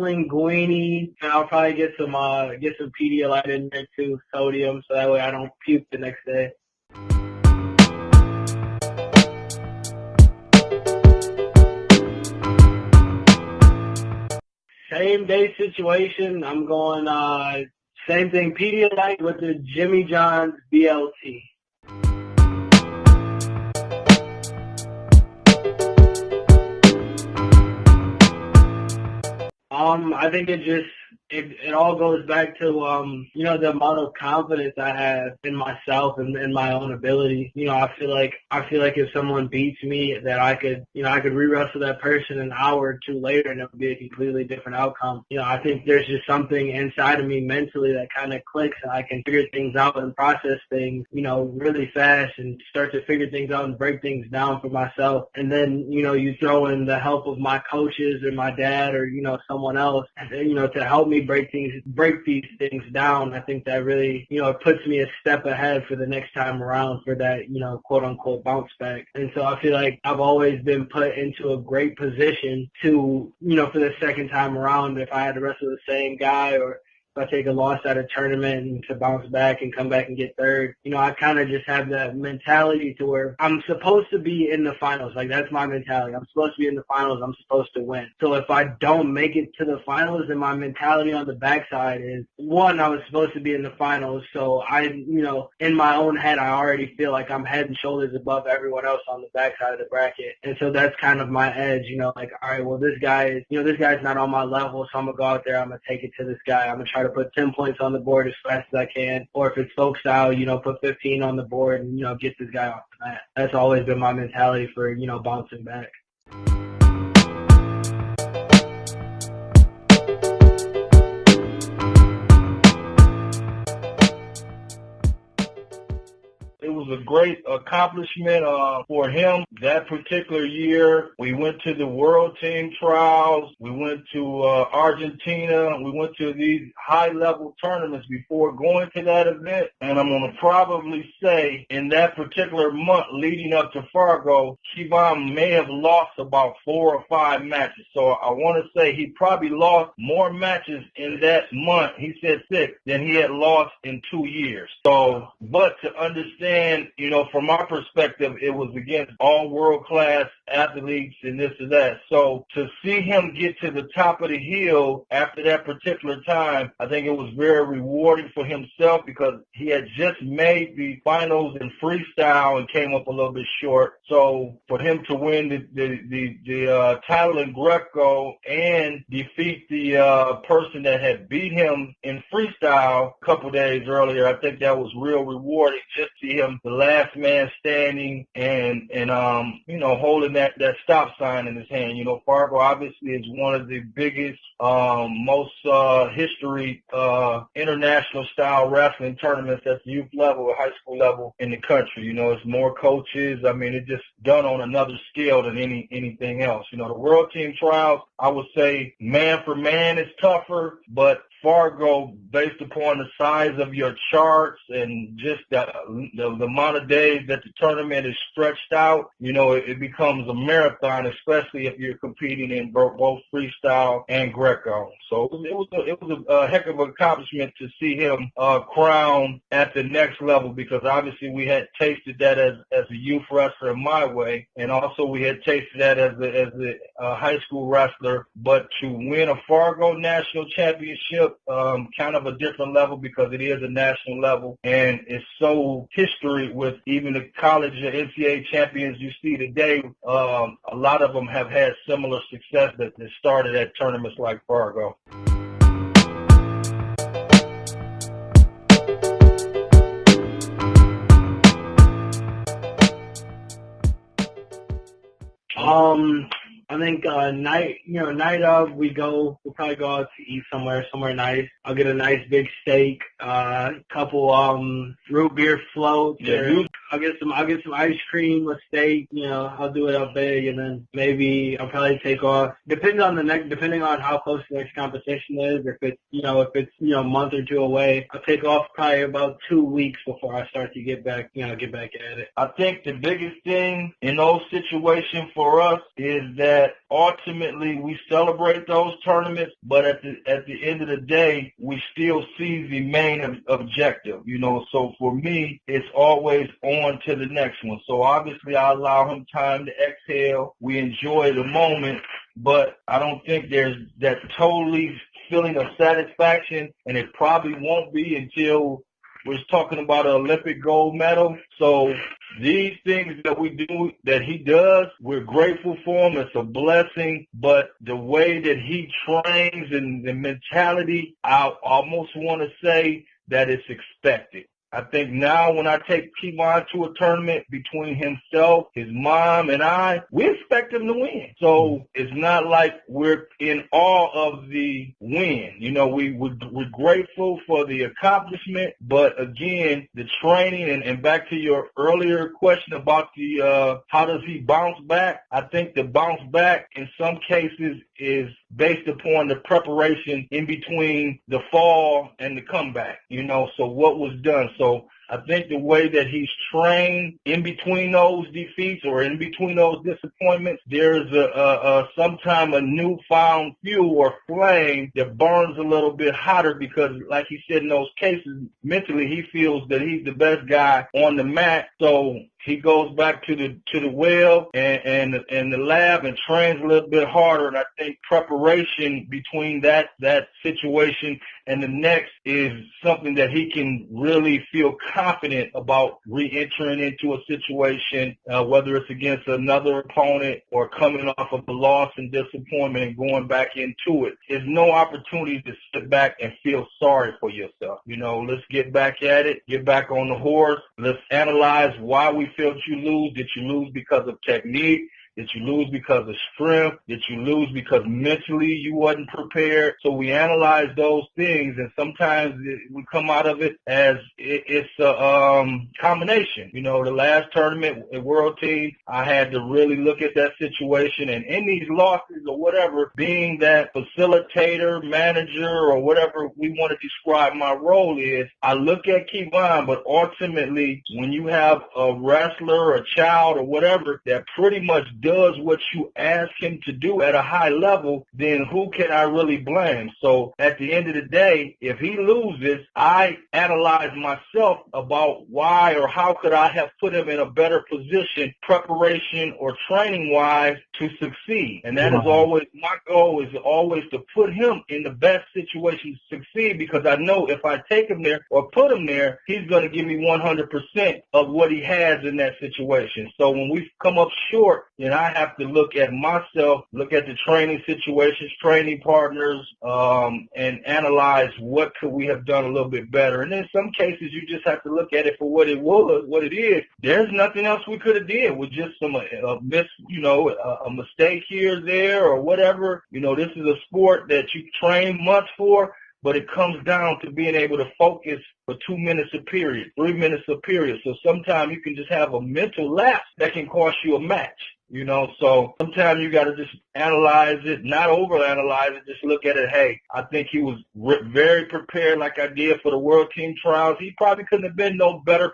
linguine, and I'll probably get some Pedialyte in there too, sodium, so that way I don't puke the next day. Same day situation. I'm going same thing, Pedialyte with the Jimmy John's BLT. I think it all goes back to the amount of confidence I have in myself and in my own ability. I feel like if someone beats me, that I could re-wrestle that person an hour or two later and it would be a completely different outcome. I think there's just something inside of me mentally that kind of clicks, and I can figure things out and process things, really fast and start to figure things out and break things down for myself. And then, you throw in the help of my coaches or my dad or, someone else, to help me break these things down. I think that really, it puts me a step ahead for the next time around for that, quote unquote bounce back. And so I feel like I've always been put into a great position to, for the second time around, if I had to wrestle the same guy or if I take a loss at a tournament and to bounce back and come back and get third, I kind of just have that mentality to where I'm supposed to be in the finals. Like, that's my mentality. I'm supposed to be in the finals. I'm supposed to win. So if I don't make it to the finals, then my mentality on the backside is, one, I was supposed to be in the finals. So I, in my own head, I already feel like I'm head and shoulders above everyone else on the backside of the bracket. And so that's kind of my edge, like, all right, well, this guy's not on my level. So I'm going to go out there. I'm going to take it to this guy. I'm going to try to put 10 points on the board as fast as I can, or if it's folk style, put 15 on the board and, get this guy off the mat. That's always been my mentality for, bouncing back. It was a great accomplishment for him that particular year. We went to the World Team Trials. We went to Argentina. We went to these high-level tournaments before going to that event. And I'm going to probably say in that particular month leading up to Fargo, Kevon may have lost about 4 or 5 matches. So I want to say he probably lost more matches in that month, he said 6, than he had lost in 2 years. So, but to understand, from our perspective, it was against all world-class athletes and this and that. So to see him get to the top of the hill after that particular time, I think it was very rewarding for himself because he had just made the finals in freestyle and came up a little bit short. So for him to win the title in Greco and defeat the person that had beat him in freestyle a couple days earlier, I think that was real rewarding. Just see him the last man standing and holding that stop sign in his hand. Fargo obviously is one of the biggest, most history international style wrestling tournaments at the youth level or high school level in the country. It's more coaches. I mean, it's just done on another scale than anything else. The World Team Trials, I would say man for man is tougher, but Fargo, based upon the size of your charts and just the amount of days that the tournament is stretched out, it becomes a marathon, especially if you're competing in both freestyle and Greco. So it was a heck of an accomplishment to see him crowned at the next level, because obviously we had tasted that as a youth wrestler my way, and also we had tasted that as a high school wrestler. But to win a Fargo national championship, kind of a different level because it is a national level, and it's so history with even the college NCAA champions you see today. A lot of them have had similar success that started at tournaments like Fargo. I think night of we'll probably go out to eat somewhere nice. I'll get a nice big steak, couple root beer floats. Yeah, I'll get some ice cream, a steak, I'll do it up big, and then maybe I'll probably take off. Depending on how close the next competition is, if it's a month or two away, I'll take off probably about 2 weeks before I start to get back at it. I think the biggest thing in those situations for us is that ultimately we celebrate those tournaments, but at the end of the day, we still see the main objective, So for me, it's always on to the next one. So obviously I allow him time to exhale. We enjoy the moment, but I don't think there's that totally feeling of satisfaction, and it probably won't be until we're talking about an Olympic gold medal. So these things that we do, that he does, we're grateful for him. It's a blessing. But the way that he trains and the mentality, I almost want to say that it's expected. I think now when I take Kevon to a tournament between himself, his mom, and I, we expect him to win. So it's not like we're in awe of the win. We're grateful for the accomplishment, but again, the training and back to your earlier question about the how does he bounce back? I think the bounce back in some cases is based upon the preparation in between the fall and the comeback, so what was done. So I think the way that he's trained in between those defeats or in between those disappointments, there's sometime a newfound fuel or flame that burns a little bit hotter because, like he said, in those cases, mentally he feels that he's the best guy on the mat. So he goes back to the well and the lab and trains a little bit harder. And I think preparation between that situation and the next is something that he can really feel confident about re-entering into a situation, whether it's against another opponent or coming off of a loss and disappointment and going back into it. There's no opportunity to sit back and feel sorry for yourself. Let's get back at it, get back on the horse. Let's analyze why we felt you lose. Did you lose because of technique? Did you lose because of strength? Did you lose because mentally you wasn't prepared? So we analyze those things, and sometimes we come out of it as it's a combination. The last tournament at World Team, I had to really look at that situation, and in these losses or whatever, being that facilitator, manager, or whatever we want to describe my role is, I look at Kevon, but ultimately when you have a wrestler, or a child, or whatever that pretty much does what you ask him to do at a high level, then who can I really blame? So at the end of the day, if he loses, I analyze myself about why or how could I have put him in a better position, preparation or training wise, to succeed. And that is always my goal, is always to put him in the best situation to succeed, because I know if I take him there or put him there, he's going to give me 100% of what he has in that situation. So when we come up short, then I have to look at myself, look at the training situations, training partners, and analyze what could we have done a little bit better. And in some cases, you just have to look at it for what it was, what it is. There's nothing else we could have did with just some a mistake here or there or whatever. This is a sport that you train months for, but it comes down to being able to focus for 2 minutes a period, 3 minutes a period. So sometimes you can just have a mental lapse that can cost you a match. So sometimes you got to just analyze it, not overanalyze it, just look at it. Hey, I think he was very prepared like I did for the World Team Trials. He probably couldn't have been no better.